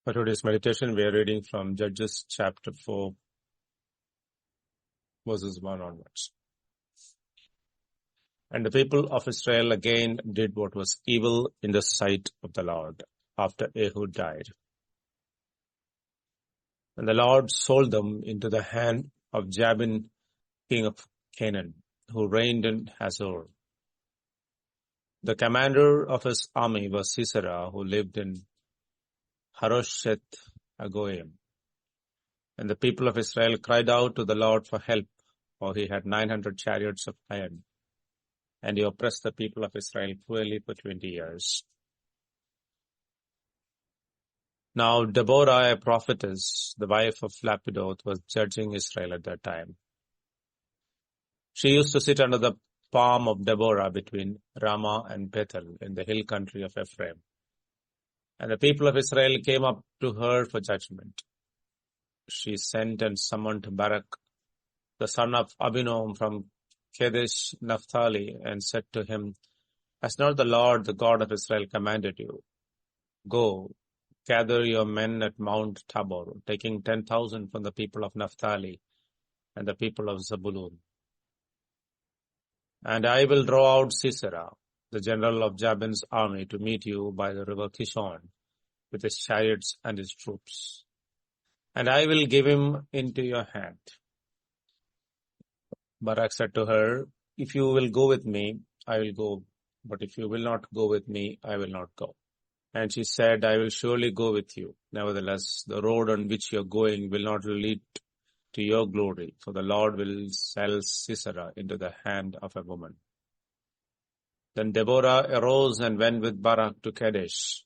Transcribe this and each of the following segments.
For today's meditation, we are reading from Judges chapter 4, verses 1 onwards. And the people of Israel again did what was evil in the sight of the Lord after Ehud died. And the Lord sold them into the hand of Jabin, king of Canaan, who reigned in Hazor. The commander of his army was Sisera, who lived in Harosheth Agoyim. And the people of Israel cried out to the Lord for help, for he had 900 chariots of iron, and he oppressed the people of Israel cruelly for 20 years. Now Deborah, a prophetess, the wife of Lapidoth, was judging Israel at that time. She used to sit under the palm of Deborah between Ramah and Bethel in the hill country of Ephraim. And the people of Israel came up to her for judgment. She sent and summoned Barak, the son of Abinoam from Kadesh Naphtali, and said to him, "Has not the Lord, the God of Israel, commanded you? Go, gather your men at Mount Tabor, taking 10,000 from the people of Naphtali and the people of Zebulun. And I will draw out Sisera, the general of Jabin's army, to meet you by the river Kishon with his chariots and his troops. And I will give him into your hand." Barak said to her, "If you will go with me, I will go. But if you will not go with me, I will not go." And she said, "I will surely go with you. Nevertheless, the road on which you are going will not lead to your glory, for the Lord will sell Sisera into the hand of a woman." Then Deborah arose and went with Barak to Kadesh.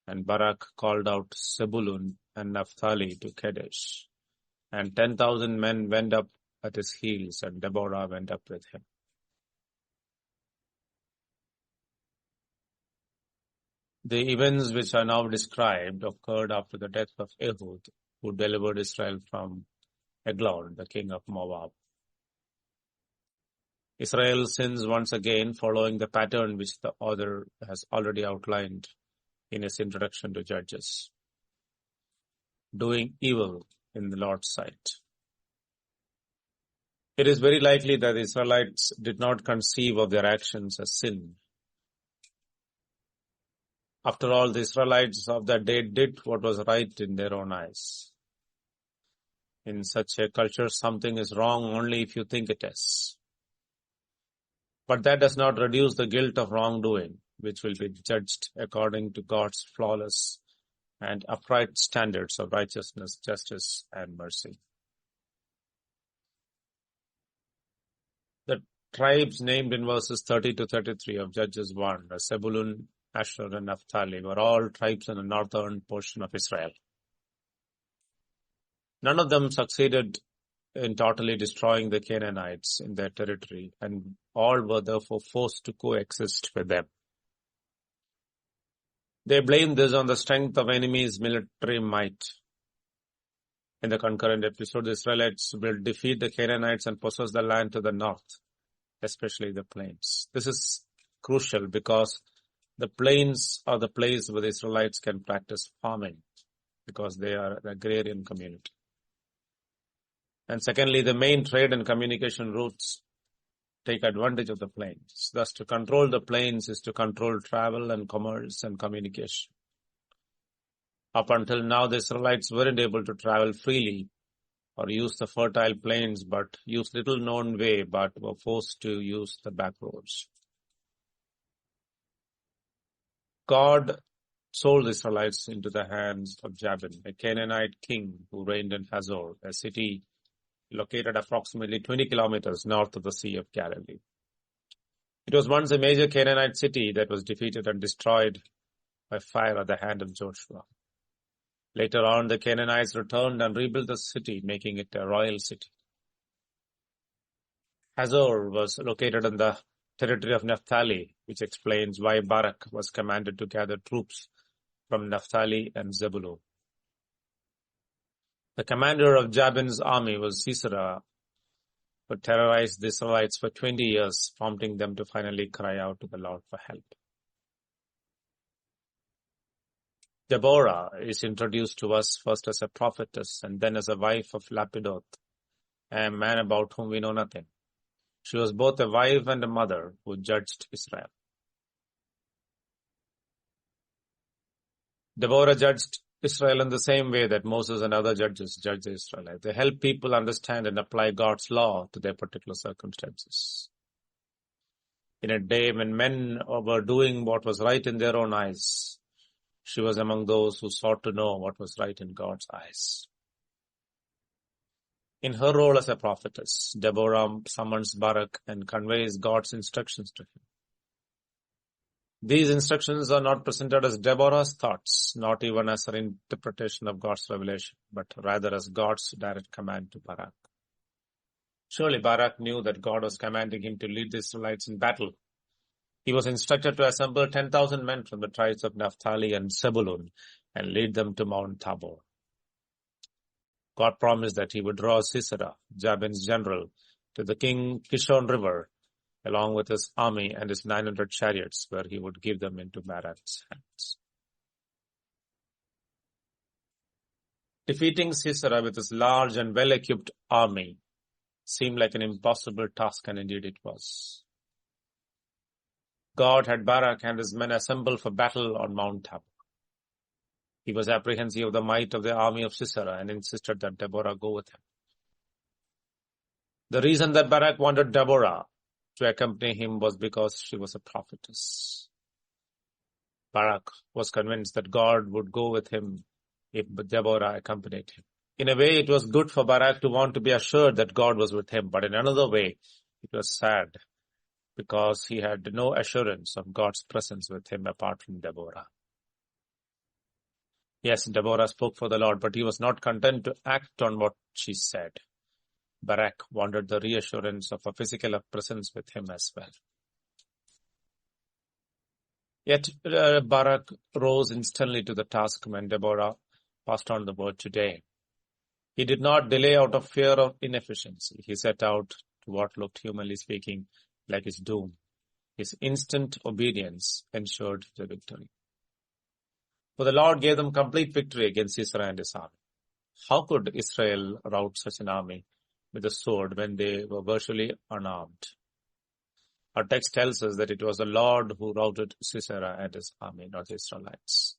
And Barak called out Zebulun and Naphtali to Kadesh. And 10,000 men went up at his heels, and Deborah went up with him. The events which are now described occurred after the death of Ehud, who delivered Israel from Eglon, the king of Moab. Israel sins once again, following the pattern which the author has already outlined in his introduction to Judges. Doing evil in the Lord's sight. It is very likely that the Israelites did not conceive of their actions as sin. After all, the Israelites of that day did what was right in their own eyes. In such a culture, something is wrong only if you think it is. But that does not reduce the guilt of wrongdoing, which will be judged according to God's flawless and upright standards of righteousness, justice, and mercy. The tribes named in verses 30 to 33 of Judges 1, Zebulun, Asher, and Naphtali, were all tribes in the northern portion of Israel. None of them succeeded in totally destroying the Canaanites in their territory, and all were therefore forced to coexist with them. They blamed this on the strength of enemies' military might. In the concurrent episode, the Israelites will defeat the Canaanites and possess the land to the north, especially the plains. This is crucial because the plains are the place where the Israelites can practice farming, because they are an agrarian community. And secondly, the main trade and communication routes take advantage of the plains. Thus, to control the plains is to control travel and commerce and communication. Up until now, the Israelites weren't able to travel freely or use the fertile plains, but used little known way, but were forced to use the back roads. God sold the Israelites into the hands of Jabin, a Canaanite king who reigned in Hazor, a city located approximately 20 kilometers north of the Sea of Galilee. It was once a major Canaanite city that was defeated and destroyed by fire at the hand of Joshua. Later on, the Canaanites returned and rebuilt the city, making it a royal city. Hazor was located in the territory of Naphtali, which explains why Barak was commanded to gather troops from Naphtali and Zebulun. The commander of Jabin's army was Sisera, who terrorized the Israelites for 20 years, prompting them to finally cry out to the Lord for help. Deborah is introduced to us first as a prophetess and then as a wife of Lapidoth, a man about whom we know nothing. She was both a wife and a mother who judged Israel. Deborah judged Israel in the same way that Moses and other judges judged the Israelites. They helped people understand and apply God's law to their particular circumstances. In a day when men were doing what was right in their own eyes, she was among those who sought to know what was right in God's eyes. In her role as a prophetess, Deborah summons Barak and conveys God's instructions to him. These instructions are not presented as Deborah's thoughts, not even as her interpretation of God's revelation, but rather as God's direct command to Barak. Surely Barak knew that God was commanding him to lead the Israelites in battle. He was instructed to assemble 10,000 men from the tribes of Naphtali and Zebulun and lead them to Mount Tabor. God promised that he would draw Sisera, Jabin's general, to the King Kishon River, along with his army and his 900 chariots, where he would give them into Barak's hands. Defeating Sisera with his large and well-equipped army seemed like an impossible task, and indeed it was. God had Barak and his men assembled for battle on Mount Tabor. He was apprehensive of the might of the army of Sisera and insisted that Deborah go with him. The reason that Barak wanted Deborah to accompany him was because she was a prophetess. Barak was convinced that God would go with him if Deborah accompanied him. In a way, it was good for Barak to want to be assured that God was with him, but in another way, it was sad because he had no assurance of God's presence with him apart from Deborah. Yes, Deborah spoke for the Lord, but he was not content to act on what she said. Barak wanted the reassurance of a physical presence with him as well. Yet Barak rose instantly to the task when Deborah passed on the word today. He did not delay out of fear of inefficiency. He set out to what looked, humanly speaking, like his doom. His instant obedience ensured the victory. For the Lord gave them complete victory against Sisera and his army. How could Israel rout such an army with a sword when they were virtually unarmed? Our text tells us that it was the Lord who routed Sisera and his army, not the Israelites.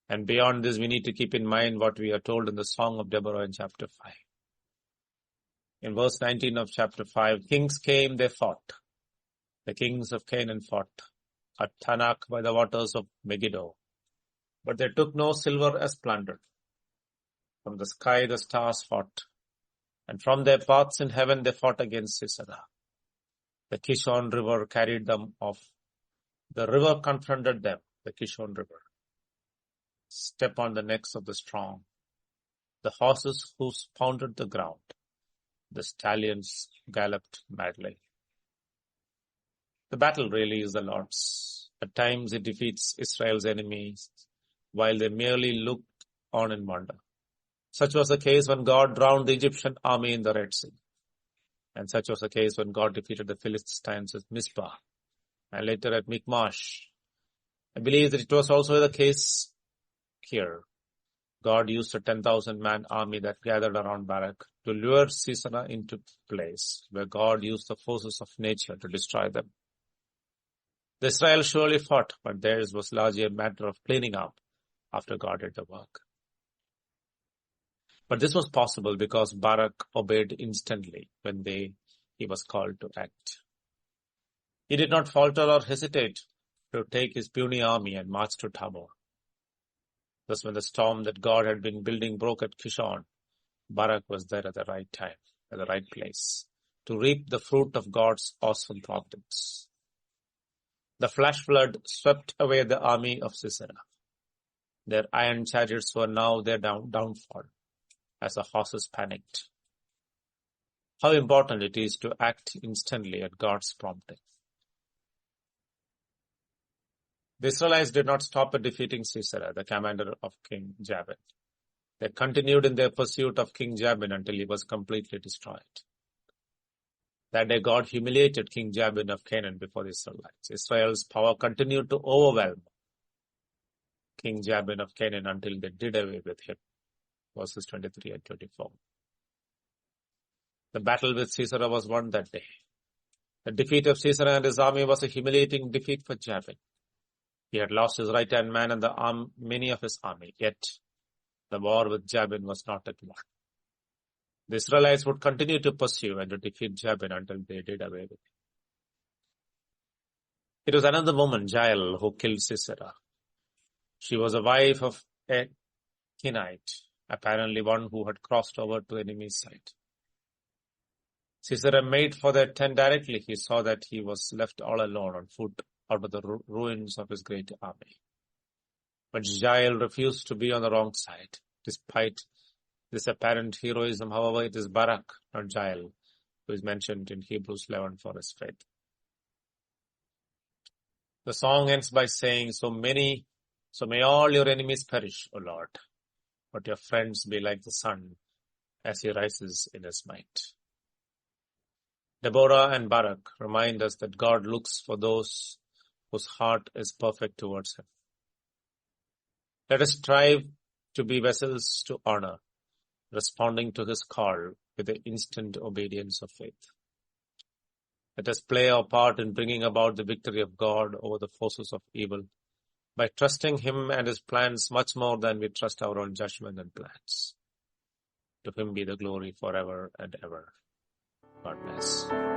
And beyond this, we need to keep in mind what we are told in the Song of Deborah in chapter 5. In verse 19 of chapter 5, kings came, they fought. The kings of Canaan fought at Tanakh by the waters of Megiddo. But they took no silver as plunder. From the sky the stars fought, and from their paths in heaven they fought against Sisera. The Kishon River carried them off. The river confronted them, the Kishon River. Step on the necks of the strong. The horses' hoofs pounded the ground. The stallions galloped madly. The battle really is the Lord's. At times it defeats Israel's enemies, while they merely looked on in wonder. Such was the case when God drowned the Egyptian army in the Red Sea. And such was the case when God defeated the Philistines at Mizpah and later at Michmash. I believe that it was also the case here. God used a 10,000-man army that gathered around Barak to lure Sisera into place, where God used the forces of nature to destroy them. The Israel surely fought, but theirs was largely a matter of cleaning up after God did the work. But this was possible because Barak obeyed instantly when he was called to act. He did not falter or hesitate to take his puny army and march to Tabor. Thus, when the storm that God had been building broke at Kishon, Barak was there at the right time, at the right place, to reap the fruit of God's awesome providence. The flash flood swept away the army of Sisera. Their iron chariots were now their downfall, as the horses panicked. How important it is to act instantly at God's prompting. The Israelites did not stop at defeating Sisera, the commander of King Jabin. They continued in their pursuit of King Jabin until he was completely destroyed. That day God humiliated King Jabin of Canaan before the Israelites. Israel's power continued to overwhelm King Jabin of Canaan until they did away with him. Verses 23 and 24. The battle with Sisera was won that day. The defeat of Sisera and his army was a humiliating defeat for Jabin. He had lost his right-hand man and many of his army, yet the war with Jabin was not at won. The Israelites would continue to pursue and to defeat Jabin until they did away with him. It was another woman, Jael, who killed Sisera. She was a wife of a Kenite, apparently one who had crossed over to enemy side. Sisera made for their tent directly. He saw that he was left all alone on foot out of the ruins of his great army. But Jael refused to be on the wrong side. Despite this apparent heroism, however, it is Barak, not Jael, who is mentioned in Hebrews 11 for his faith. The song ends by saying, So may all your enemies perish, O Lord, but your friends be like the sun as he rises in his might. Deborah and Barak remind us that God looks for those whose heart is perfect towards him. Let us strive to be vessels to honor, responding to his call with the instant obedience of faith. Let us play our part in bringing about the victory of God over the forces of evil by trusting him and his plans much more than we trust our own judgment and plans. To him be the glory forever and ever. God bless.